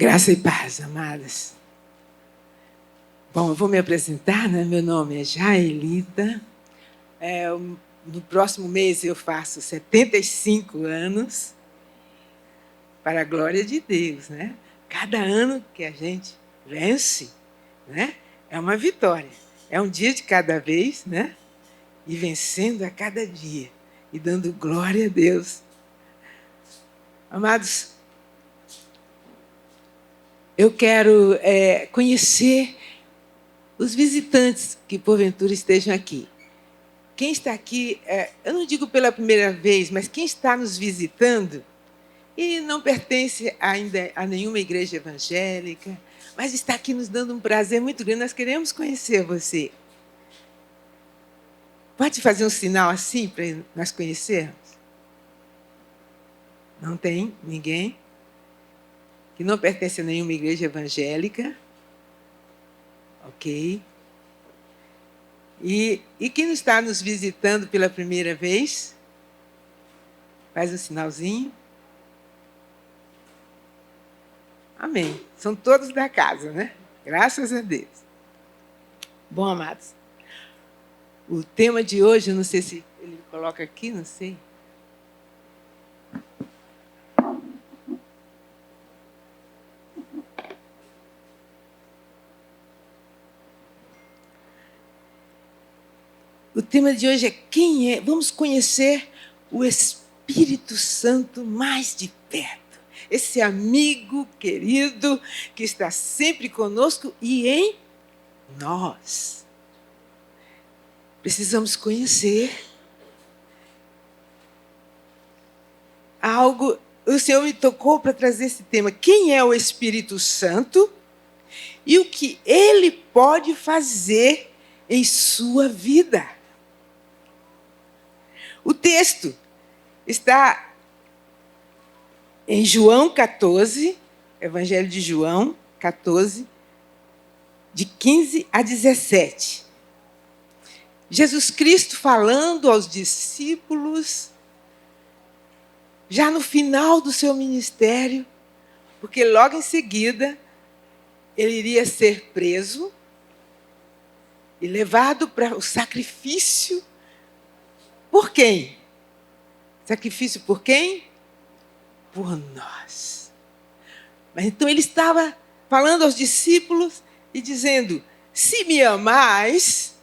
Graça e paz, amadas. Bom, eu vou me apresentar, né? Meu nome é Jaelita. No próximo mês eu faço 75 anos, para a glória de Deus, né? Cada ano que a gente vence, né? É uma vitória. É um dia de cada vez, né? E vencendo a cada dia. E dando glória a Deus. Amados, eu quero conhecer os visitantes que porventura estejam aqui. Quem está aqui, eu não digo pela primeira vez, mas quem está nos visitando e não pertence ainda a nenhuma igreja evangélica, mas está aqui nos dando um prazer muito grande, nós queremos conhecer você. Pode fazer um sinal assim para nós conhecermos? Não tem ninguém que não pertence a nenhuma igreja evangélica? Ok. E quem está nos visitando pela primeira vez? Faz um sinalzinho. Amém. São todos da casa, né? Graças a Deus. Bom, amados, o tema de hoje, eu não sei se ele coloca aqui, não sei. O tema de hoje é quem é? Vamos conhecer o Espírito Santo mais de perto. Esse amigo querido que está sempre conosco e em nós. Precisamos conhecer algo. O Senhor me tocou para trazer esse tema. Quem é o Espírito Santo e o que ele pode fazer em sua vida? O texto está em João 14, Evangelho de João 14, de 15 a 17. Jesus Cristo falando aos discípulos, já no final do seu ministério, porque logo em seguida ele iria ser preso e levado para o sacrifício. Por quem? Sacrifício por quem? Por nós. Mas então ele estava falando aos discípulos e dizendo: se me amais,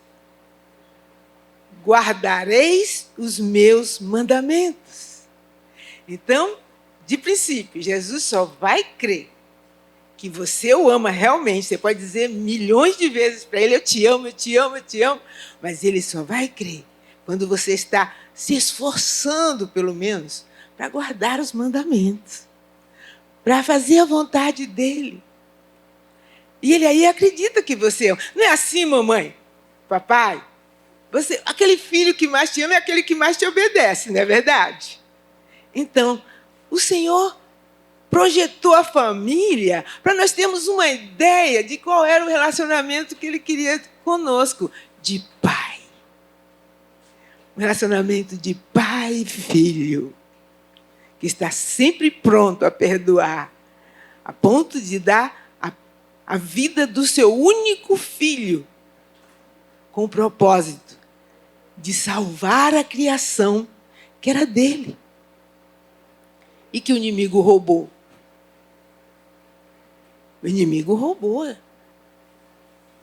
guardareis os meus mandamentos. Então, de princípio, Jesus só vai crer que você o ama realmente. Você pode dizer milhões de vezes para ele: eu te amo, eu te amo, eu te amo. Mas ele só vai crer quando você está se esforçando, pelo menos, para guardar os mandamentos, para fazer a vontade dele. E ele aí acredita que você ama. Não é assim, mamãe, papai? Aquele filho que mais te ama é aquele que mais te obedece, não é verdade? Então, o Senhor projetou a família para nós termos uma ideia de qual era o relacionamento que ele queria conosco, de pai. Um relacionamento de pai e filho, que está sempre pronto a perdoar, a ponto de dar a vida do seu único filho, com o propósito de salvar a criação que era dele e que o inimigo roubou. O inimigo roubou.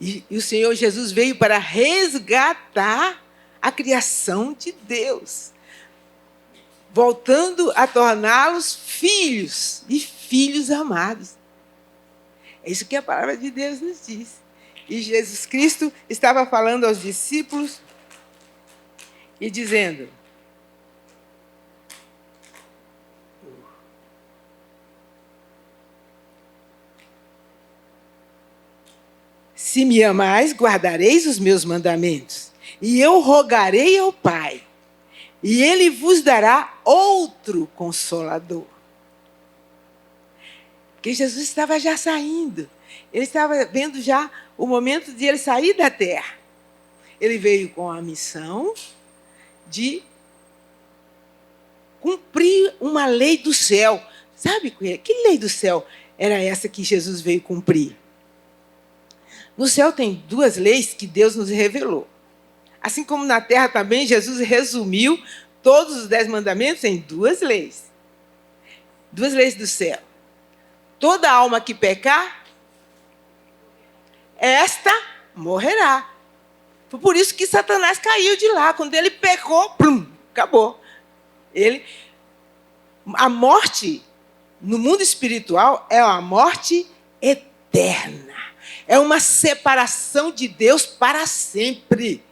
E o Senhor Jesus veio para resgatar a criação de Deus, voltando a torná-los filhos e filhos amados. É isso que a palavra de Deus nos diz. E Jesus Cristo estava falando aos discípulos e dizendo: se me amais, guardareis os meus mandamentos. E eu rogarei ao Pai, e ele vos dará outro Consolador. Porque Jesus estava já saindo. Ele estava vendo já o momento de ele sair da terra. Ele veio com a missão de cumprir uma lei do céu. Sabe que lei do céu? era essa que Jesus veio cumprir. No céu tem 2 leis que Deus nos revelou. Assim como na terra também, Jesus resumiu todos os 10 mandamentos em 2 leis. 2 leis do céu. Toda alma que pecar, esta morrerá. Foi por isso que Satanás caiu de lá. Quando ele pecou, plum, acabou. A morte no mundo espiritual é uma morte eterna. É uma separação de Deus para sempre.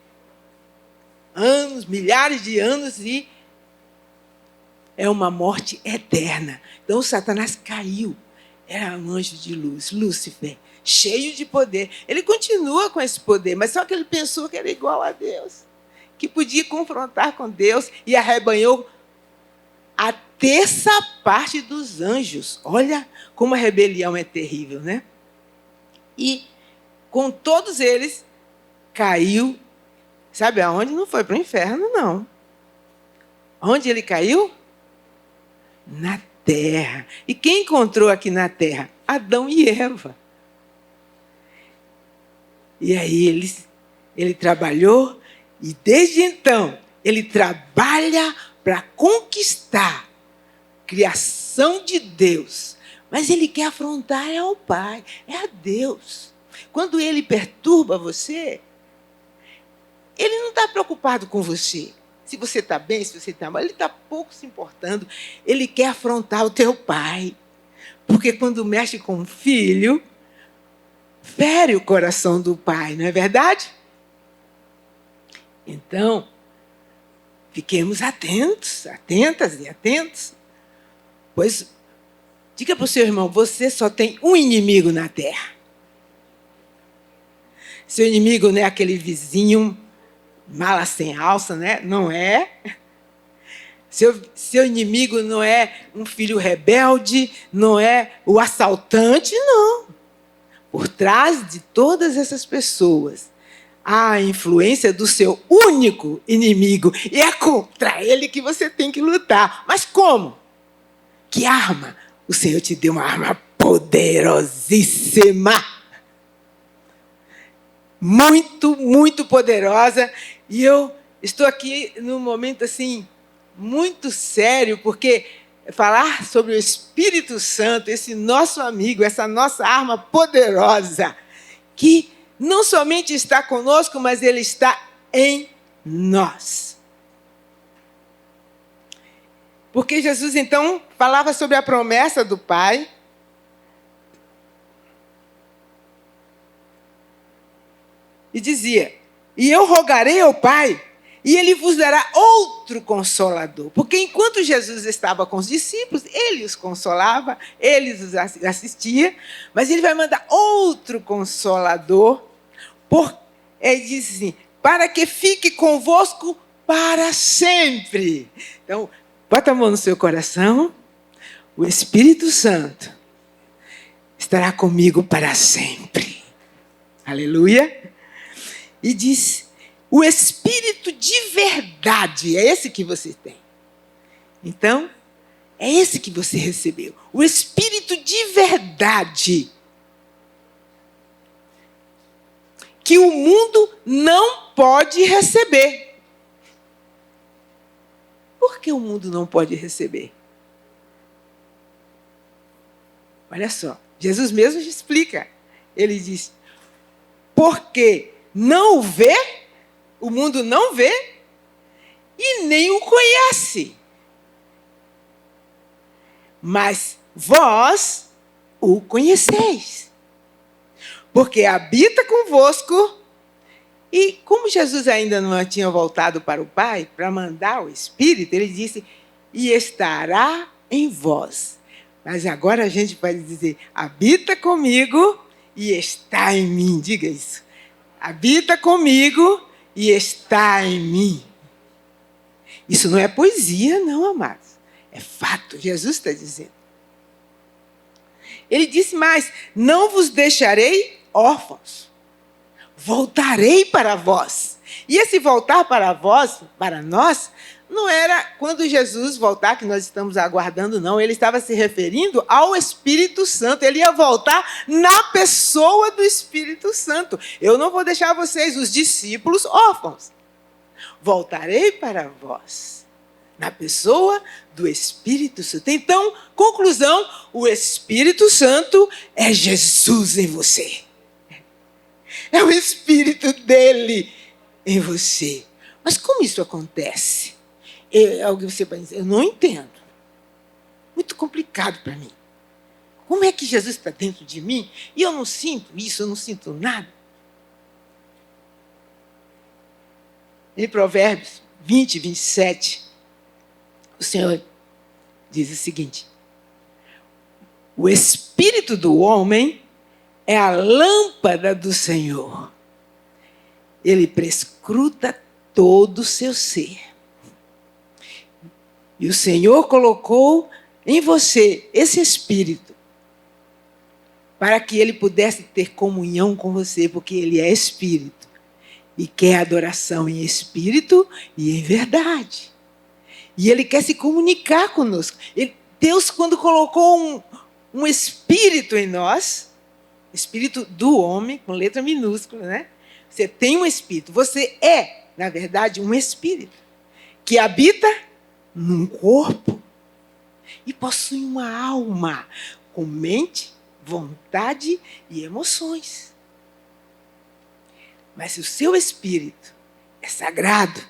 Anos, milhares de anos, e é uma morte eterna. Então, Satanás caiu. Era um anjo de luz, Lúcifer, cheio de poder. Ele continua com esse poder, mas só que ele pensou que era igual a Deus, que podia confrontar com Deus, e arrebanhou a 1/3 dos anjos. Olha como a rebelião é terrível, né? E com todos eles caiu. Sabe aonde? Não foi para o inferno, não. Onde ele caiu? Na terra. E quem encontrou aqui na terra? Adão e Eva. E aí ele trabalhou, e desde então ele trabalha para conquistar a criação de Deus. Mas ele quer afrontar ao Pai, é a Deus. Quando ele perturba você, ele não está preocupado com você. Se você está bem, se você está mal, ele está pouco se importando. Ele quer afrontar o teu pai. Porque quando mexe com o filho, fere o coração do pai, não é verdade? Então, fiquemos atentos, atentas e atentos. Pois, diga para o seu irmão, você só tem um inimigo na terra. Seu inimigo não é aquele vizinho mala sem alça, né? Não é. Seu inimigo não é um filho rebelde, não é o assaltante, não. Por trás de todas essas pessoas, há a influência do seu único inimigo. E é contra ele que você tem que lutar. Mas como? Que arma? O Senhor te deu uma arma poderosíssima. Muito, muito poderosa. E eu estou aqui num momento assim muito sério, porque falar sobre o Espírito Santo, esse nosso amigo, essa nossa arma poderosa, que não somente está conosco, mas ele está em nós. Porque Jesus, então, falava sobre a promessa do Pai. E dizia, e eu rogarei ao Pai, e ele vos dará outro Consolador. Porque enquanto Jesus estava com os discípulos, ele os consolava, ele os assistia, mas ele vai mandar outro Consolador, ele diz assim, para que fique convosco para sempre. Então, bota a mão no seu coração, o Espírito Santo estará comigo para sempre. Aleluia. E diz, o Espírito de verdade, é esse que você tem. Então, é esse que você recebeu. O Espírito de verdade. Que o mundo não pode receber. Por que o mundo não pode receber? Olha só, Jesus mesmo explica. Ele diz, porque não o vê, o mundo não vê, e nem o conhece. Mas vós o conheceis, porque habita convosco. E como Jesus ainda não tinha voltado para o Pai, para mandar o Espírito, ele disse, e estará em vós. Mas agora a gente pode dizer, habita comigo e está em mim. Diga isso. Habita comigo e está em mim. Isso não é poesia, não, amados. É fato, Jesus está dizendo. Ele disse mais, não vos deixarei órfãos. Voltarei para vós. E esse voltar para vós, para nós, não era quando Jesus voltar, que nós estamos aguardando, não. Ele estava se referindo ao Espírito Santo. Ele ia voltar na pessoa do Espírito Santo. Eu não vou deixar vocês, os discípulos, órfãos. Voltarei para vós, na pessoa do Espírito Santo. Então, conclusão, o Espírito Santo é Jesus em você. É o Espírito dele em você. Mas como isso acontece? Alguém você vai dizer, eu não entendo. Muito complicado para mim. Como é que Jesus está dentro de mim e eu não sinto isso, eu não sinto nada? Em Provérbios 20, 27, o Senhor diz o seguinte: o espírito do homem é a lâmpada do Senhor. Ele prescruta todo o seu ser. E o Senhor colocou em você esse espírito para que ele pudesse ter comunhão com você, porque ele é espírito e quer adoração em espírito e em verdade. E ele quer se comunicar conosco. Deus, quando colocou um espírito em nós, espírito do homem, com letra minúscula, né? Você tem um espírito. Você é, na verdade, um espírito que habita num corpo e possui uma alma com mente, vontade e emoções. Mas se o seu espírito é sagrado,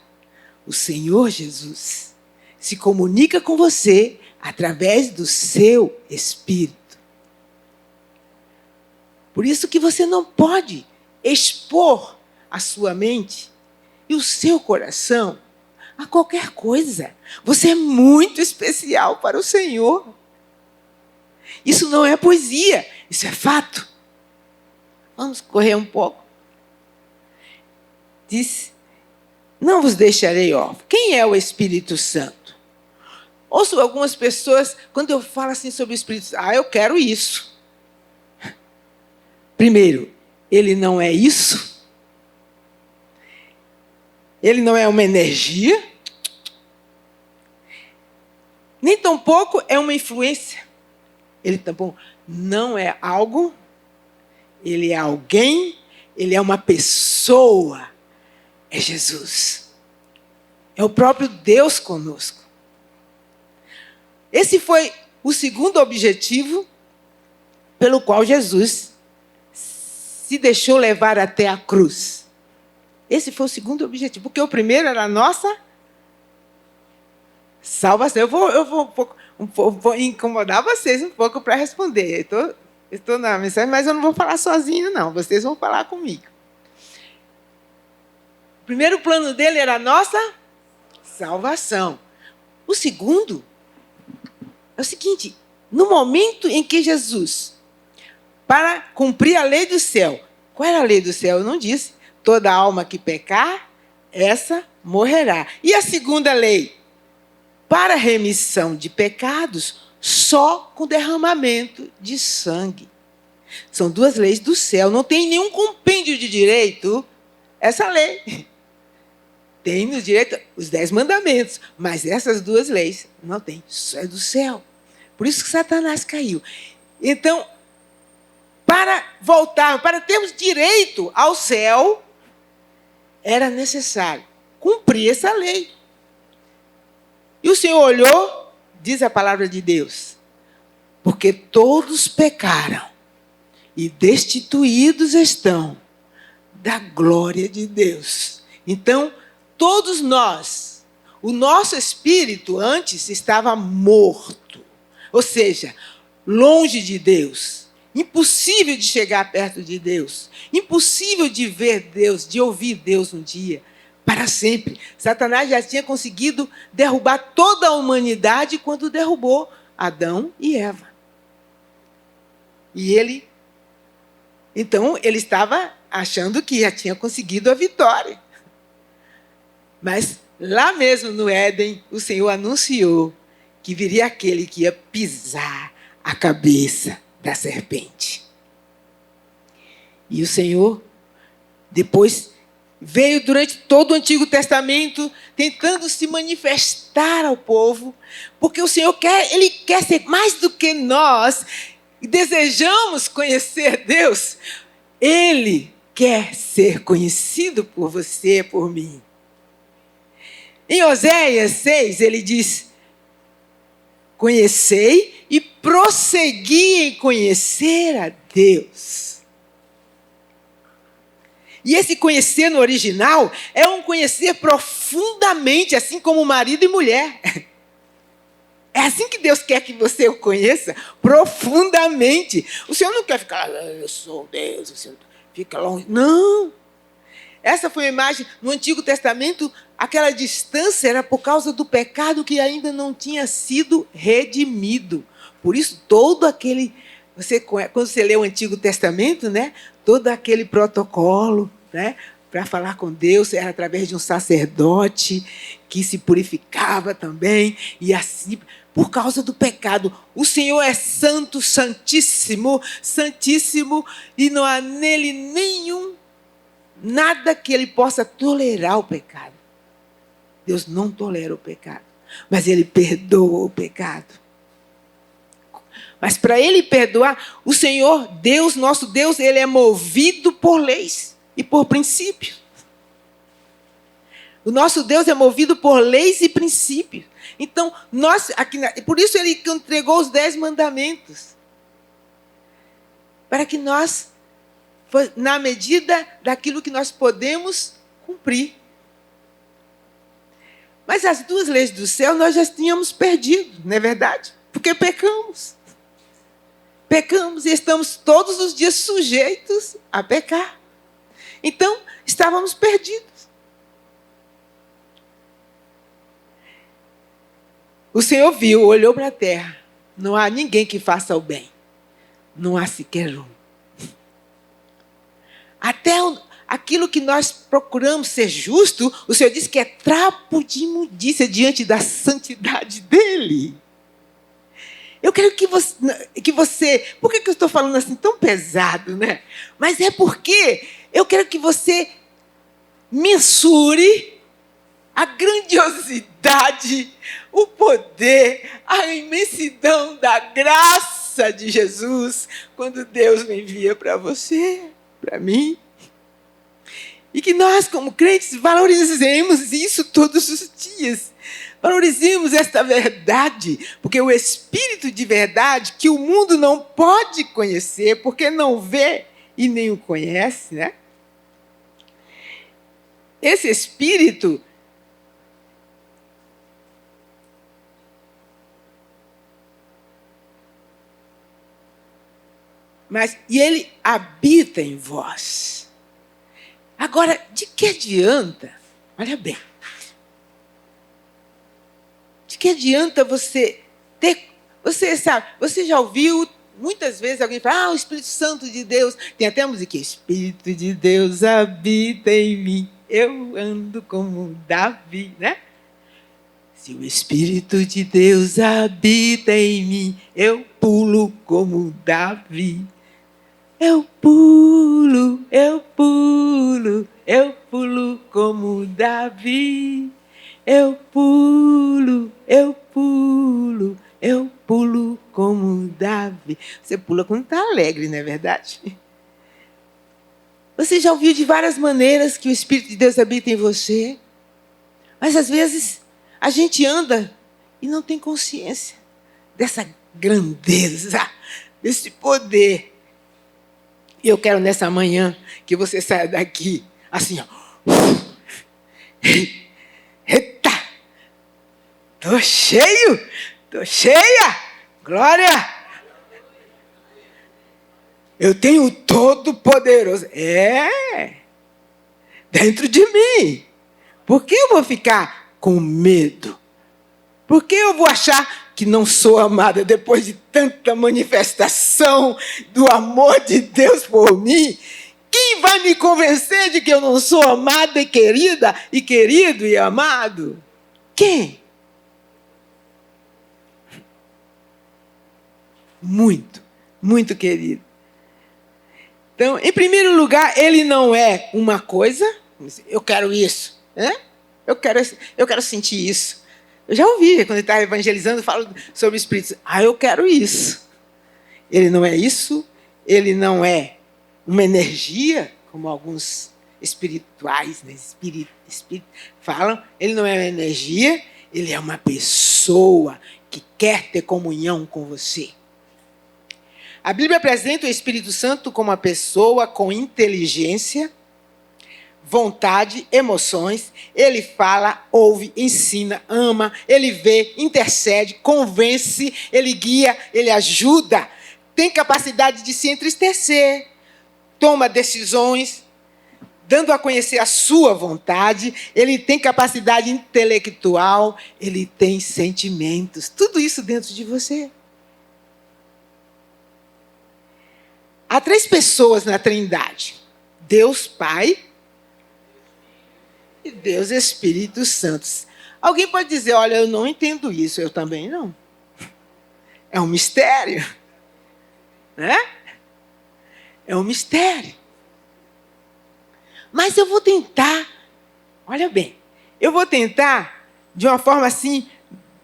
o Senhor Jesus se comunica com você através do seu espírito. Por isso que você não pode expor a sua mente e o seu coração a qualquer coisa. Você é muito especial para o Senhor. Isso não é poesia, isso é fato. Vamos correr um pouco. Diz, não vos deixarei órfãos. Quem é o Espírito Santo? Ouço algumas pessoas, quando eu falo assim sobre o Espírito Santo, eu quero isso. Primeiro, ele não é isso. Ele não é uma energia. Nem tampouco é uma influência. Ele tampouco não é algo. Ele é alguém. Ele é uma pessoa. É Jesus. É o próprio Deus conosco. Esse foi o segundo objetivo pelo qual Jesus se deixou levar até a cruz. Esse foi o segundo objetivo, porque o primeiro era a nossa salvação. Eu vou incomodar vocês um pouco para responder. Estou na mensagem, mas eu não vou falar sozinho, não. Vocês vão falar comigo. O primeiro plano dele era a nossa salvação. O segundo é o seguinte: no momento em que Jesus, para cumprir a lei do céu, qual era a lei do céu? Eu não disse. Toda alma que pecar, essa morrerá. E a segunda lei? Para remissão de pecados, só com derramamento de sangue. São duas leis do céu. Não tem nenhum compêndio de direito essa lei. Tem no direito os 10 mandamentos, mas essas duas leis não tem. Só é do céu. Por isso que Satanás caiu. Então, para voltar, para termos direito ao céu, era necessário cumprir essa lei. E o Senhor olhou, diz a palavra de Deus, porque todos pecaram e destituídos estão da glória de Deus. Então, todos nós, o nosso espírito antes estava morto, ou seja, longe de Deus. Impossível de chegar perto de Deus. Impossível de ver Deus, de ouvir Deus um dia, para sempre. Satanás já tinha conseguido derrubar toda a humanidade quando derrubou Adão e Eva. E ele estava achando que já tinha conseguido a vitória. Mas lá mesmo no Éden, o Senhor anunciou que viria aquele que ia pisar a cabeça da serpente. E o Senhor, depois veio durante todo o Antigo Testamento tentando se manifestar ao povo, porque o Senhor Ele quer ser mais do que nós, e desejamos conhecer Deus. Ele quer ser conhecido por você, por mim. Em Oséias 6, ele diz: conhecei e prossegui em conhecer a Deus. E esse conhecer no original é um conhecer profundamente, assim como marido e mulher. É assim que Deus quer que você o conheça, profundamente. O Senhor não quer ficar, eu sou Deus, o Senhor fica longe. Não. Essa foi a imagem. No Antigo Testamento, aquela distância era por causa do pecado que ainda não tinha sido redimido. Por isso, todo aquele... quando você lê o Antigo Testamento, né, todo aquele protocolo, né, para falar com Deus era através de um sacerdote que se purificava também, e assim, por causa do pecado. O Senhor é santo, santíssimo, santíssimo, e não há nele nada que ele possa tolerar o pecado. Deus não tolera o pecado, mas ele perdoa o pecado. Mas para ele perdoar, o Senhor, Deus, nosso Deus, ele é movido por leis e por princípios. O nosso Deus é movido por leis e princípios. Então, por isso ele entregou os 10 mandamentos. Para que nós, na medida daquilo que nós podemos cumprir. Mas as 2 leis do céu nós já tínhamos perdido, não é verdade? Porque pecamos. Pecamos e estamos todos os dias sujeitos a pecar. Então, estávamos perdidos. O Senhor viu, olhou para a terra. Não há ninguém que faça o bem. Não há sequer um. Até aquilo que nós procuramos ser justo, o Senhor disse que é trapo de imundícia diante da santidade dEle. Eu quero que você... Por que eu estou falando assim tão pesado, né? Mas é porque eu quero que você mensure a grandiosidade, o poder, a imensidão da graça de Jesus quando Deus me envia para você, para mim. E que nós, como crentes, valorizemos isso todos os dias. Valorizemos esta verdade, porque o Espírito de verdade, que o mundo não pode conhecer, porque não vê e nem o conhece, né? Esse Espírito e ele habita em vós. Agora, de que adianta? Olha bem. De que adianta você ter... Você sabe, você já ouviu muitas vezes alguém falar, o Espírito Santo de Deus... Tem até a música, Espírito de Deus habita em mim, eu ando como Davi, né? Se o Espírito de Deus habita em mim, eu pulo como Davi. Eu pulo, eu pulo, eu pulo como Davi. Eu pulo, eu pulo, eu pulo como Davi. Você pula quando está alegre, não é verdade? Você já ouviu de várias maneiras que o Espírito de Deus habita em você, mas às vezes a gente anda e não tem consciência dessa grandeza, desse poder. E eu quero nessa manhã que você saia daqui assim, ó. Eita! Tô cheio! Tô cheia! Glória! Eu tenho o Todo-Poderoso. Dentro de mim. Por que eu vou ficar com medo? Por que eu vou achar que não sou amada depois de tanta manifestação do amor de Deus por mim? Quem vai me convencer de que eu não sou amada e querida, e querido e amado? Quem? Muito, muito querido. Então, em primeiro lugar, ele não é uma coisa, Eu quero isso. Né? Eu quero sentir isso. Eu já ouvi, quando ele estava evangelizando, fala sobre o Espírito. Eu quero isso. Ele não é isso, ele não é uma energia, como alguns espirituais, né? Falam. Ele não é uma energia, ele é uma pessoa que quer ter comunhão com você. A Bíblia apresenta o Espírito Santo como uma pessoa com inteligência, vontade, emoções. Ele fala, ouve, ensina, ama, ele vê, intercede, convence, ele guia, ele ajuda. Tem capacidade de se entristecer, toma decisões, dando a conhecer a sua vontade. Ele tem capacidade intelectual, ele tem sentimentos. Tudo isso dentro de você. Há 3 pessoas na Trindade: Deus Pai e Deus Espírito Santo. Alguém pode dizer, olha, eu não entendo isso. Eu também não. É um mistério. Né? É um mistério. Mas eu vou tentar, olha bem, eu vou tentar, de uma forma assim,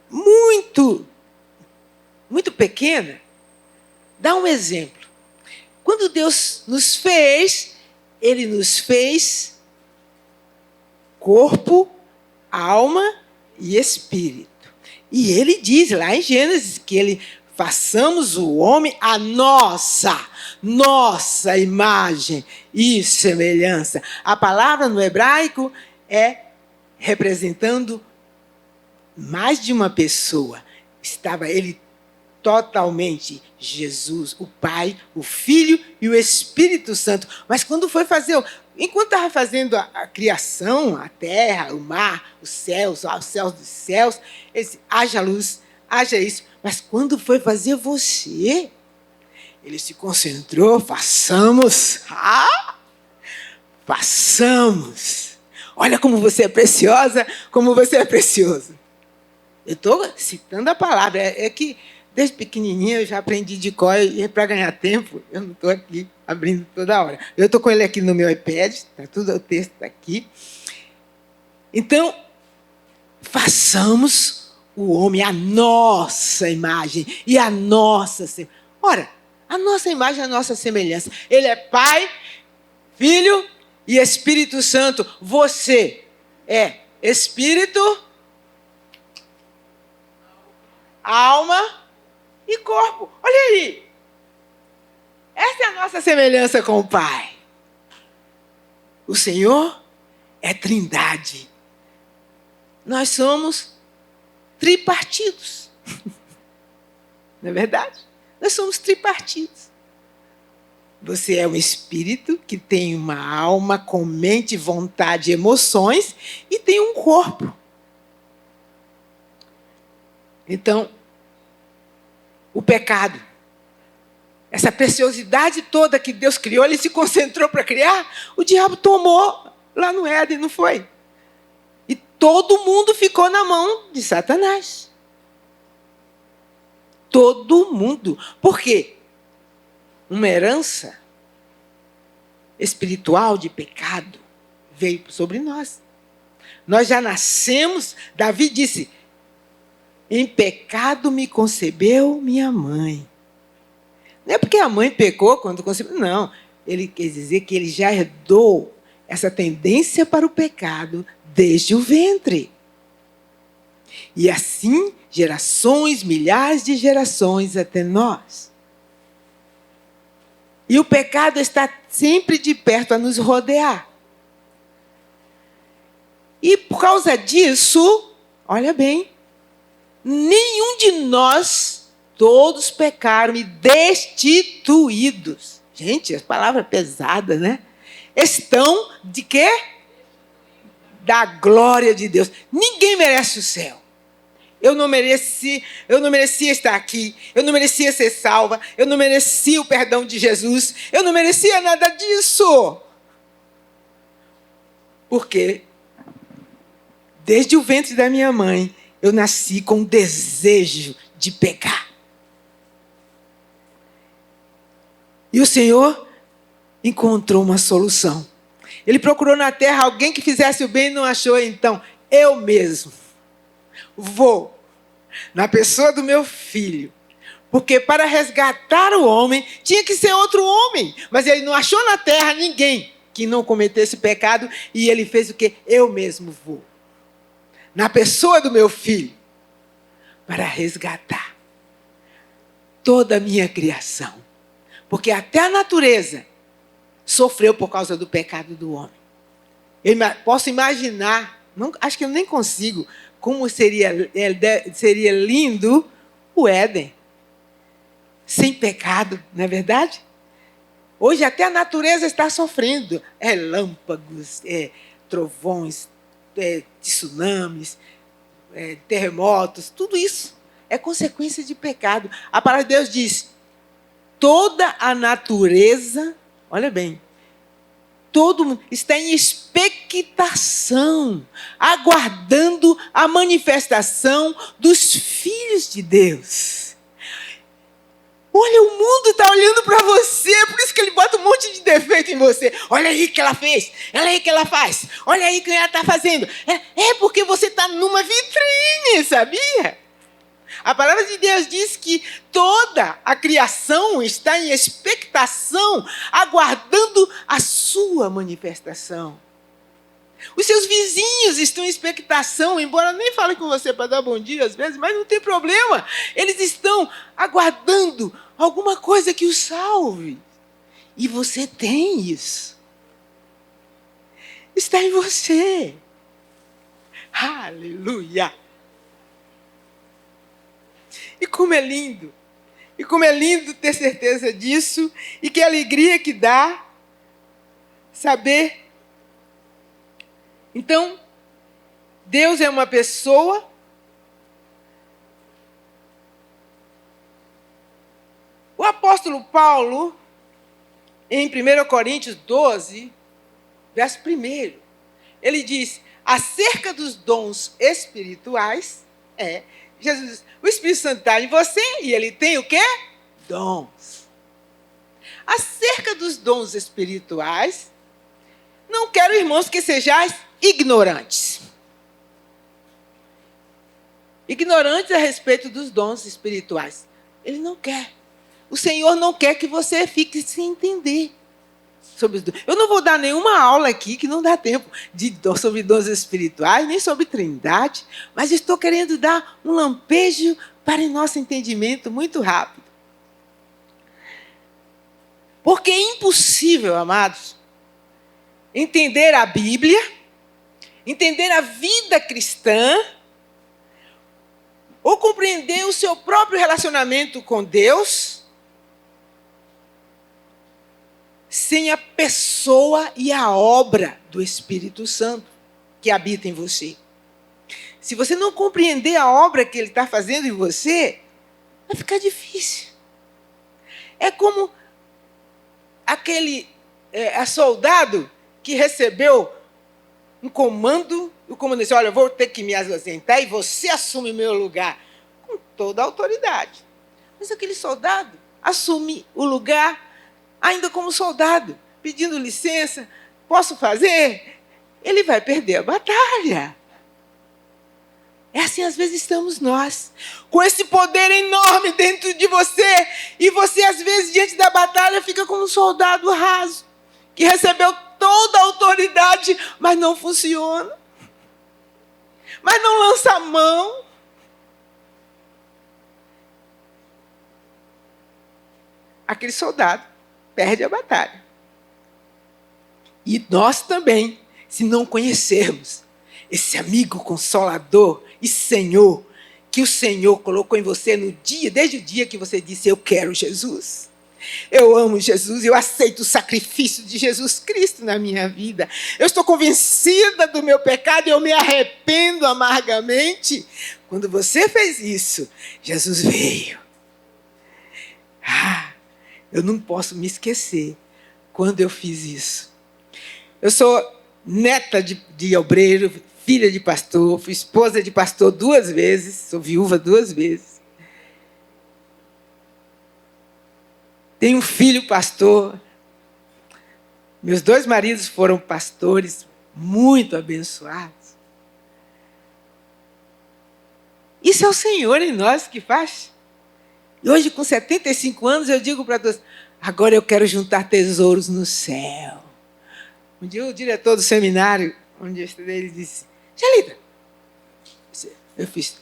muito pequena, dar um exemplo. Quando Deus nos fez, Ele nos fez corpo, alma e espírito. E Ele diz lá em Gênesis que Ele façamos o homem a nossa imagem e semelhança. A palavra no hebraico é representando mais de uma pessoa. Estava ele totalmente, Jesus, o Pai, o Filho e o Espírito Santo. Mas quando foi fazer, enquanto estava fazendo a criação, a terra, o mar, os céus dos céus, ele disse, haja luz, haja isso. Mas quando foi fazer você, ele se concentrou, façamos. Façamos. Olha como você é preciosa, como você é precioso. Eu estou citando a palavra. É que desde pequenininha eu já aprendi de cor e para ganhar tempo eu não estou aqui abrindo toda hora. Eu estou com ele aqui no meu iPad, está tudo o texto está aqui. Então, façamos o homem a nossa imagem e a nossa semelhança. Ora, a nossa imagem é a nossa semelhança. Ele é Pai, Filho e Espírito Santo. Você é Espírito, alma e corpo. Olha aí. Essa é a nossa semelhança com o Pai. O Senhor é Trindade. Nós somos tripartidos. Não é verdade? Nós somos tripartidos. Você é um espírito que tem uma alma com mente, vontade e emoções e tem um corpo. Então, o pecado, essa preciosidade toda que Deus criou, ele se concentrou para criar, o diabo tomou lá no Éden, não foi? E todo mundo ficou na mão de Satanás. Todo mundo. Por quê? Uma herança espiritual de pecado veio sobre nós. Nós já nascemos, Davi disse, em pecado me concebeu minha mãe. Não é porque a mãe pecou quando concebeu, não. Ele quer dizer que ele já herdou essa tendência para o pecado desde o ventre. E assim, gerações, milhares de gerações até nós. E o pecado está sempre de perto a nos rodear. E por causa disso, olha bem, nenhum de nós, todos pecaram e destituídos. Gente, as palavras pesadas, né? Estão de quê? Da glória de Deus. Ninguém merece o céu. Eu não merecia estar aqui. Eu não merecia ser salva. Eu não merecia o perdão de Jesus. Eu não merecia nada disso. Porque desde o ventre da minha mãe, eu nasci com um desejo de pecar. E o Senhor encontrou uma solução. Ele procurou na terra alguém que fizesse o bem e não achou. Então, eu mesmo vou na pessoa do meu filho. Porque para resgatar o homem, tinha que ser outro homem. Mas ele não achou na terra ninguém que não cometesse pecado. E ele fez o quê? Eu mesmo vou. Na pessoa do meu filho. Para resgatar toda a minha criação. Porque até a natureza sofreu por causa do pecado do homem. Eu posso imaginar, acho que eu nem consigo, como seria lindo o Éden. Sem pecado, não é verdade? Hoje até a natureza está sofrendo. Relâmpagos, trovões, tsunamis, terremotos, tudo isso é consequência de pecado. A palavra de Deus diz, toda a natureza, olha bem, todo mundo está em expectação, aguardando a manifestação dos filhos de Deus. Olha, o mundo está olhando para você, por isso que ele bota um monte de defeito em você. Olha aí o que ela fez, olha aí o que ela faz, olha aí o que ela está fazendo. É porque você está numa vitrine, sabia? A palavra de Deus diz que toda a criação está em expectação, aguardando a sua manifestação. Os seus vizinhos estão em expectação, embora nem fale com você para dar bom dia às vezes, mas não tem problema. Eles estão aguardando alguma coisa que os salve. E você tem isso. Está em você. Aleluia! E como é lindo. E como é lindo ter certeza disso. E que alegria que dá saber. Então, Deus é uma pessoa. O apóstolo Paulo, em 1 Coríntios 12, verso 1, ele diz, acerca dos dons espirituais, Jesus diz, o Espírito Santo está em você e ele tem o quê? Dons. Acerca dos dons espirituais, não quero, irmãos, que sejais ignorantes. Ignorantes a respeito dos dons espirituais. Ele não quer. O Senhor não quer que você fique sem entender sobre os dons. Eu não vou dar nenhuma aula aqui, que não dá tempo, sobre dons espirituais, nem sobre trindade, mas estou querendo dar um lampejo para o nosso entendimento muito rápido. Porque é impossível, amados, entender a Bíblia, entender a vida cristã, ou compreender o seu próprio relacionamento com Deus, sem a pessoa e a obra do Espírito Santo que habita em você. Se você não compreender a obra que Ele está fazendo em você, vai ficar difícil. É como aquele soldado que recebeu um comando, o comandante disse, olha, eu vou ter que me ausentar e você assume o meu lugar, com toda a autoridade. Mas aquele soldado assume o lugar ainda como soldado, pedindo licença, posso fazer? Ele vai perder a batalha. É assim, às vezes, estamos nós, com esse poder enorme dentro de você, e você, às vezes, diante da batalha, fica como um soldado raso, que recebeu toda a autoridade, mas não funciona. Mas não lança a mão. Aquele soldado perde a batalha. E nós também, se não conhecermos esse amigo consolador e Senhor, que o Senhor colocou em você desde o dia que você disse, eu quero Jesus. Eu amo Jesus, eu aceito o sacrifício de Jesus Cristo na minha vida. Eu estou convencida do meu pecado e eu me arrependo amargamente. Quando você fez isso, Jesus veio. Eu não posso me esquecer quando eu fiz isso. Eu sou neta de obreiro, filha de pastor, fui esposa de pastor 2 vezes, sou viúva 2 vezes. Tenho um filho pastor. Meus 2 maridos foram pastores muito abençoados. Isso é o Senhor em nós que faz. E hoje, com 75 anos, eu digo para todos, agora eu quero juntar tesouros no céu. Um dia o diretor do seminário, onde eu estudei, ele disse, Gelida, eu fiz,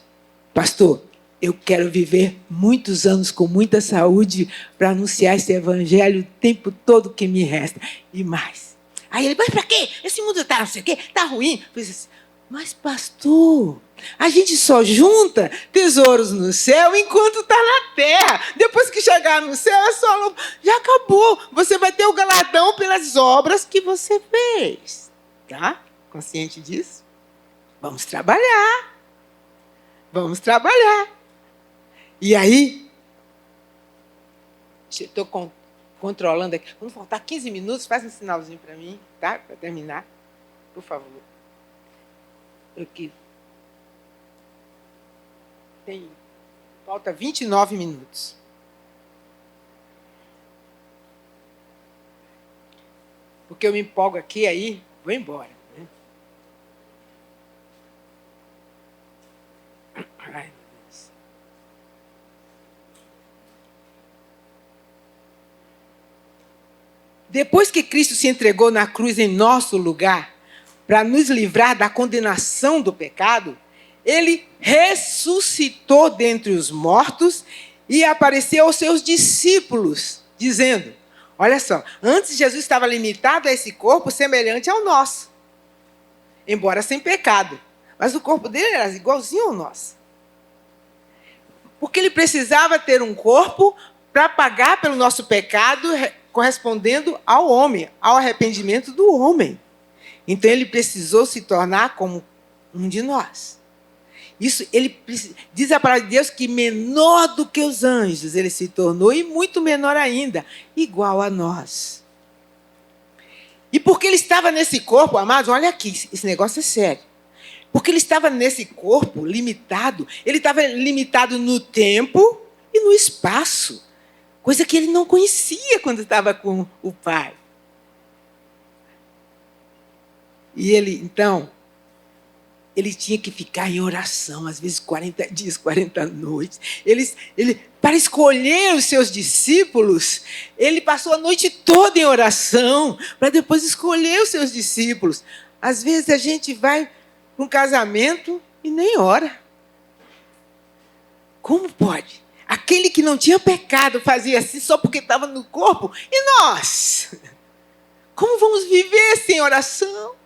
pastor, eu quero viver muitos anos com muita saúde para anunciar esse evangelho o tempo todo que me resta. E mais. Aí ele, mas para quê? Esse mundo está não sei o quê, está ruim. Eu disse, mas pastor, a gente só junta tesouros no céu enquanto está na terra. Depois que chegar no céu, é só... Já acabou. Você vai ter o galardão pelas obras que você fez. Tá? Consciente disso? Vamos trabalhar. Vamos trabalhar. E aí, estou controlando aqui. Quando faltar 15 minutos, faz um sinalzinho para mim, tá? Para terminar, por favor. Aqui. Falta 29 minutos. Porque eu me empolgo aqui, aí vou embora. Né? Ai, meu Deus. Depois que Cristo se entregou na cruz em nosso lugar, para nos livrar da condenação do pecado, ele ressuscitou dentre os mortos e apareceu aos seus discípulos, dizendo, olha só, antes Jesus estava limitado a esse corpo semelhante ao nosso, embora sem pecado, mas o corpo dele era igualzinho ao nosso. Porque ele precisava ter um corpo para pagar pelo nosso pecado, correspondendo ao homem, ao arrependimento do homem. Então, ele precisou se tornar como um de nós. Isso, ele diz a palavra de Deus que menor do que os anjos ele se tornou, e muito menor ainda, igual a nós. E porque ele estava nesse corpo, amados, olha aqui, esse negócio é sério. Porque ele estava nesse corpo limitado, ele estava limitado no tempo e no espaço, coisa que ele não conhecia quando estava com o Pai. E ele, então, ele tinha que ficar em oração, às vezes 40 dias, 40 noites. Para escolher os seus discípulos, ele passou a noite toda em oração, para depois escolher os seus discípulos. Às vezes a gente vai para um casamento e nem ora. Como pode? Aquele que não tinha pecado fazia assim só porque estava no corpo. E nós? Como vamos viver sem oração?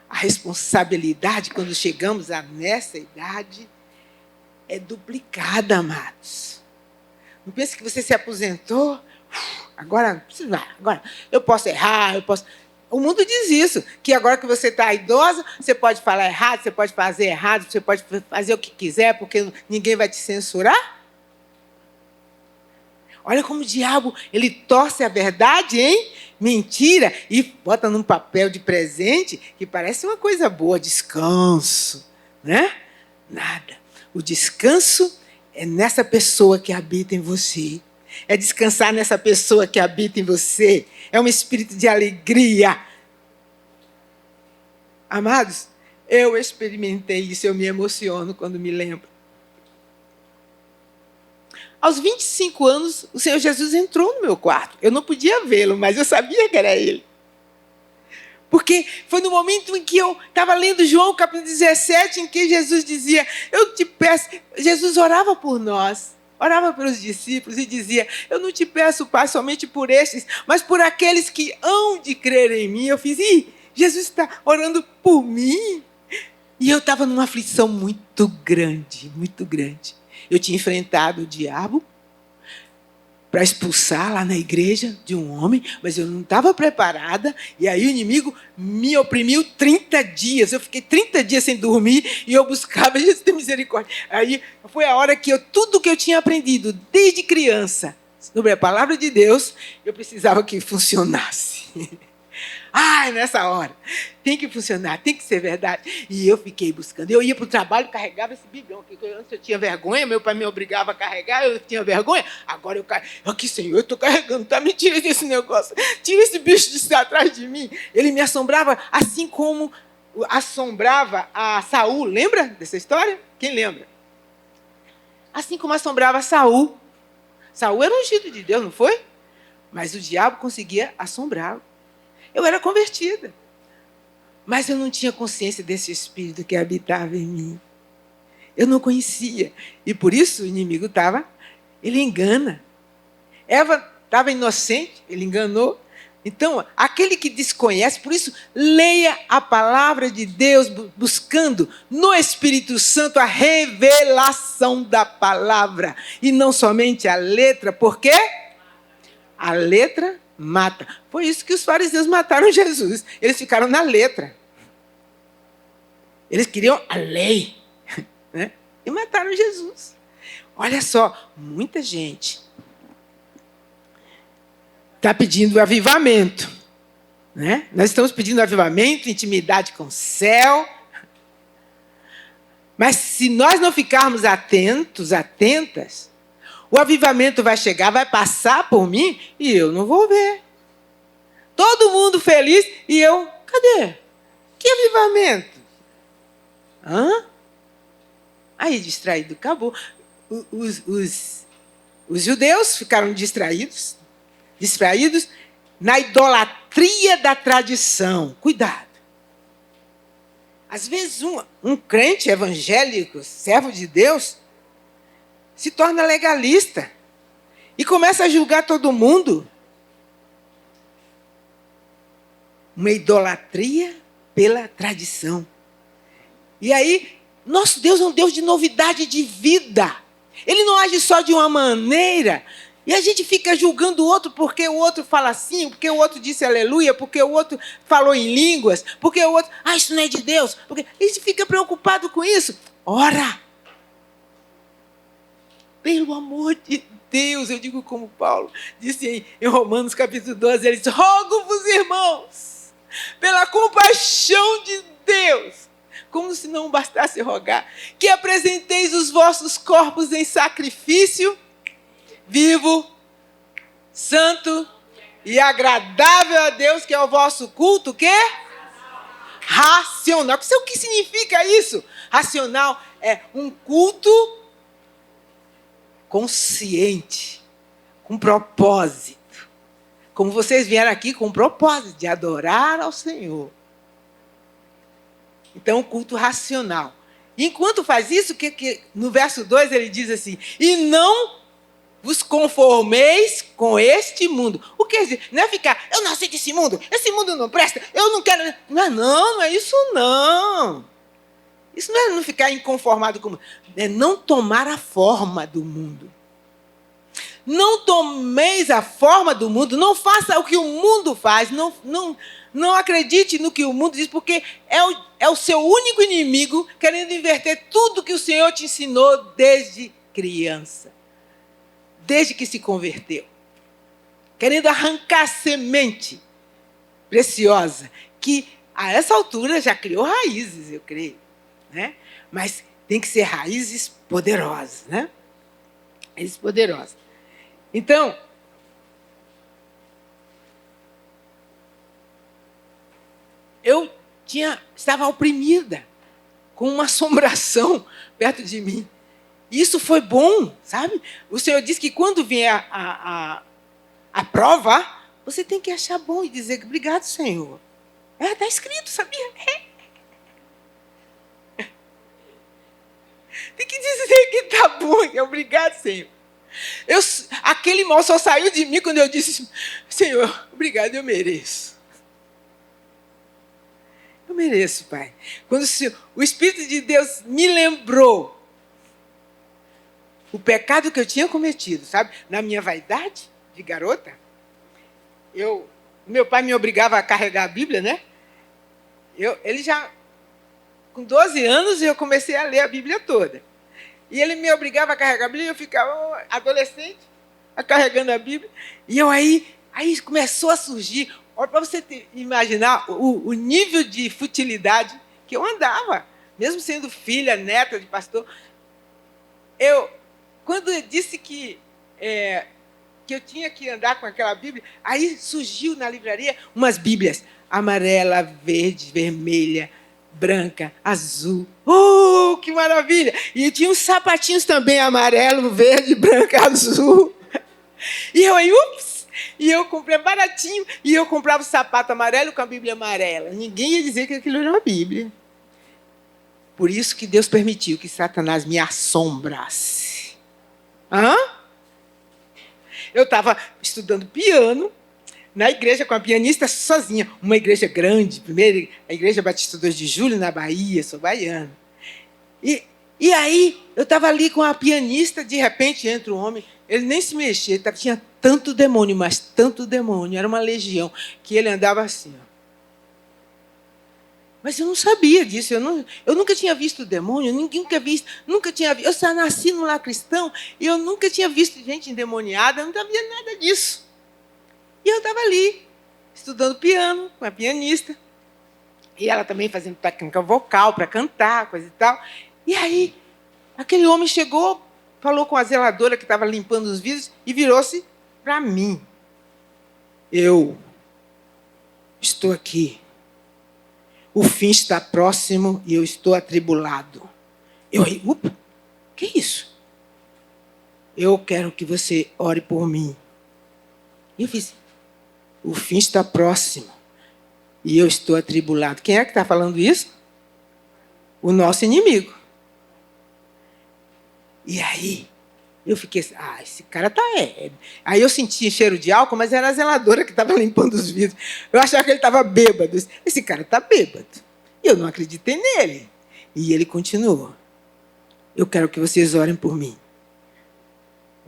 A responsabilidade, quando chegamos nessa idade, é duplicada, amados. Não pense que você se aposentou, agora eu posso errar, O mundo diz isso, que agora que você está idosa, você pode falar errado, você pode fazer errado, você pode fazer o que quiser, porque ninguém vai te censurar. Olha como o diabo, ele torce a verdade em mentira e bota num papel de presente que parece uma coisa boa, descanso, né? Nada. O descanso é nessa pessoa que habita em você. É descansar nessa pessoa que habita em você. É um espírito de alegria. Amados, eu experimentei isso, eu me emociono quando me lembro. Aos 25 anos, o Senhor Jesus entrou no meu quarto. Eu não podia vê-lo, mas eu sabia que era Ele. Porque foi no momento em que eu estava lendo João, capítulo 17, em que Jesus dizia, eu te peço... Jesus orava por nós, orava pelos discípulos e dizia, eu não te peço, Pai, somente por estes, mas por aqueles que hão de crer em mim. Eu fiz, Jesus está orando por mim. E eu estava numa aflição muito grande, muito grande. Eu tinha enfrentado o diabo para expulsar lá na igreja de um homem, mas eu não estava preparada, e aí o inimigo me oprimiu 30 dias. Eu fiquei 30 dias sem dormir, e eu buscava, Jesus tem misericórdia. Aí foi a hora que tudo que eu tinha aprendido desde criança, sobre a palavra de Deus, eu precisava que funcionasse. Ai, nessa hora. Tem que funcionar, tem que ser verdade. E eu fiquei buscando. Eu ia para o trabalho, carregava esse biblião. Antes eu tinha vergonha, meu pai me obrigava a carregar, eu tinha vergonha. Agora eu carrego. Aqui, Senhor, eu estou carregando, tá? Me tira desse negócio. Tira esse bicho de estar atrás de mim. Ele me assombrava assim como assombrava a Saul. Lembra dessa história? Quem lembra? Assim como assombrava Saul. Saul era ungido de Deus, não foi? Mas o diabo conseguia assombrá-lo. Eu era convertida. Mas eu não tinha consciência desse espírito que habitava em mim. Eu não conhecia. E por isso o inimigo estava... Ele engana. Eva estava inocente, ele enganou. Então, aquele que desconhece, por isso, leia a palavra de Deus, buscando no Espírito Santo a revelação da palavra. E não somente a letra, por quê? A letra mata. Foi isso que os fariseus mataram Jesus. Eles ficaram na letra. Eles queriam a lei. Né? E mataram Jesus. Olha só, muita gente está pedindo avivamento. Né? Nós estamos pedindo avivamento, intimidade com o céu. Mas se nós não ficarmos atentos, atentas, o avivamento vai chegar, vai passar por mim e eu não vou ver. Todo mundo feliz e eu, cadê? Que avivamento? Hã? Aí, distraído, acabou. Os judeus ficaram distraídos na idolatria da tradição. Cuidado. Às vezes, um crente evangélico, servo de Deus, se torna legalista e começa a julgar todo mundo. Uma idolatria pela tradição. E aí, nosso Deus é um Deus de novidade de vida. Ele não age só de uma maneira. E a gente fica julgando o outro porque o outro fala assim, porque o outro disse aleluia, porque o outro falou em línguas, porque o outro, isso não é de Deus. Porque a gente fica preocupado com isso. Ora! Pelo amor de Deus, eu digo como Paulo disse em Romanos capítulo 12, ele disse, rogo-vos, irmãos, pela compaixão de Deus, como se não bastasse rogar, que apresenteis os vossos corpos em sacrifício vivo, santo e agradável a Deus, que é o vosso culto, o quê? Racional. O que significa isso? Racional é um culto consciente, com propósito. Como vocês vieram aqui com o propósito de adorar ao Senhor. Então, culto racional. Enquanto faz isso, que no verso 2 ele diz assim, e não vos conformeis com este mundo. O que quer dizer? Não é ficar, eu não aceito esse mundo não presta, eu não quero... Não é isso não. Isso não é não ficar inconformado com o mundo. É não tomar a forma do mundo. Não tomeis a forma do mundo, não faça o que o mundo faz, não acredite no que o mundo diz, porque é o seu único inimigo querendo inverter tudo que o Senhor te ensinou desde criança, desde que se converteu. Querendo arrancar semente preciosa, que a essa altura já criou raízes, eu creio. Né? Mas tem que ser raízes poderosas. Né? Raízes poderosas. Então, eu estava oprimida, com uma assombração perto de mim. E isso foi bom, sabe? O Senhor disse que quando vier a prova, você tem que achar bom e dizer obrigado, Senhor. Está escrito, sabia? Tem que dizer que está bom, obrigado, Senhor. Aquele mal só saiu de mim quando eu disse, Senhor, obrigado, eu mereço. Eu mereço, Pai. Quando o Espírito de Deus me lembrou o pecado que eu tinha cometido, sabe? Na minha vaidade de garota, meu pai me obrigava a carregar a Bíblia, né? Ele já, com 12 anos, eu comecei a ler a Bíblia toda. E ele me obrigava a carregar a Bíblia, e eu ficava adolescente, carregando a Bíblia. E aí começou a surgir Olha, para você imaginar o nível de futilidade que eu andava, mesmo sendo filha, neta de pastor. Quando eu disse que eu tinha que andar com aquela Bíblia, aí surgiu na livraria umas Bíblias amarela, verde, vermelha, branca, azul. Oh, que maravilha! E tinha uns sapatinhos também, amarelo, verde, branco, azul. E eu aí, ups! E eu comprei baratinho, e eu comprava o sapato amarelo com a Bíblia amarela. Ninguém ia dizer que aquilo era uma Bíblia. Por isso que Deus permitiu que Satanás me assombrasse. Hã? Eu estava estudando piano na igreja com a pianista sozinha. Uma igreja grande, primeiro a Igreja Batista 2 de Julho, na Bahia, sou baiana. E aí, eu estava ali com a pianista, de repente entra um homem, ele nem se mexia, tinha tanto demônio, mas tanto demônio, era uma legião, que ele andava assim. Ó. Mas eu não sabia disso, eu nunca tinha visto demônio, nunca tinha visto. Eu só nasci no lar cristão e eu nunca tinha visto gente endemoniada, eu não sabia nada disso. E eu estava ali, estudando piano com a pianista, e ela também fazendo técnica vocal para cantar, coisa e tal. E aí, aquele homem chegou, falou com a zeladora que estava limpando os vidros e virou-se para mim. Eu estou aqui. O fim está próximo e eu estou atribulado. Upa, que é isso? Eu quero que você ore por mim. E eu fiz, o fim está próximo e eu estou atribulado. Quem é que está falando isso? O nosso inimigo. E aí, eu fiquei assim, esse cara está... Aí eu senti cheiro de álcool, mas era a zeladora que estava limpando os vidros. Eu achava que ele estava bêbado. Esse cara está bêbado. E eu não acreditei nele. E ele continuou. Eu quero que vocês orem por mim.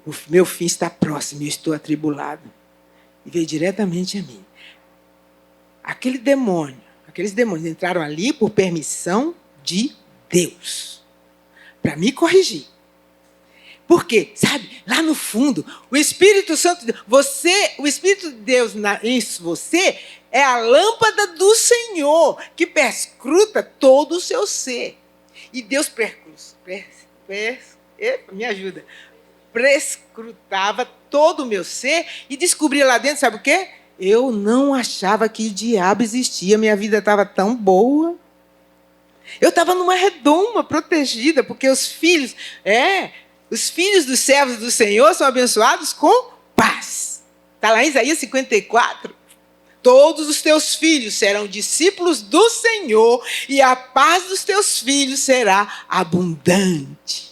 O meu fim está próximo e eu estou atribulado. E veio diretamente a mim. Aqueles demônios entraram ali por permissão de Deus. Para me corrigir. Por quê? Sabe, lá no fundo, o Espírito Santo, o Espírito de Deus em você é a lâmpada do Senhor, que perscruta todo o seu ser. E Deus me ajuda, perscrutava todo o meu ser e descobria lá dentro, sabe o quê? Eu não achava que o diabo existia, minha vida estava tão boa. Eu estava numa redoma protegida, porque os filhos dos servos do Senhor são abençoados com paz. Está lá em Isaías 54. Todos os teus filhos serão discípulos do Senhor e a paz dos teus filhos será abundante.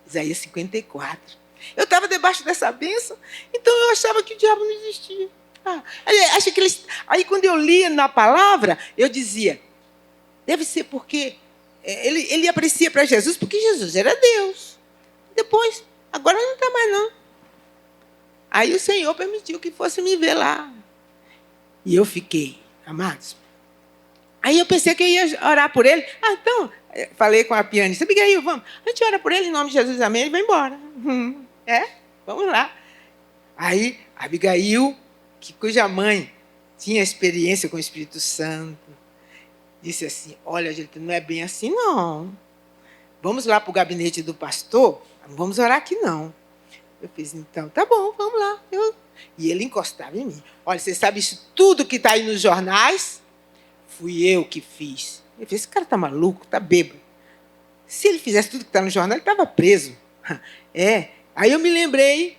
Isaías 54. Eu estava debaixo dessa bênção, então eu achava que o diabo não existia. Aí quando eu lia na palavra, eu dizia, deve ser porque ele aparecia para Jesus, porque Jesus era Deus. Depois, agora não está mais não. Aí o Senhor permitiu que fosse me ver lá. E eu fiquei, amados. Aí eu pensei que eu ia orar por ele. Então, falei com a pianista, Abigail, vamos. A gente ora por ele em nome de Jesus, amém, ele vai embora. Vamos lá. Aí, Abigail, cuja mãe tinha experiência com o Espírito Santo, disse assim, olha, gente, não é bem assim, não. Vamos lá para o gabinete do pastor? Não vamos orar aqui, não. Eu fiz, então, tá bom, vamos lá. E ele encostava em mim. Olha, você sabe isso tudo que está aí nos jornais? Fui eu que fiz. Eu fiz, esse cara está maluco, está bêbado. Se ele fizesse tudo que está no jornal, ele estava preso. Aí eu me lembrei,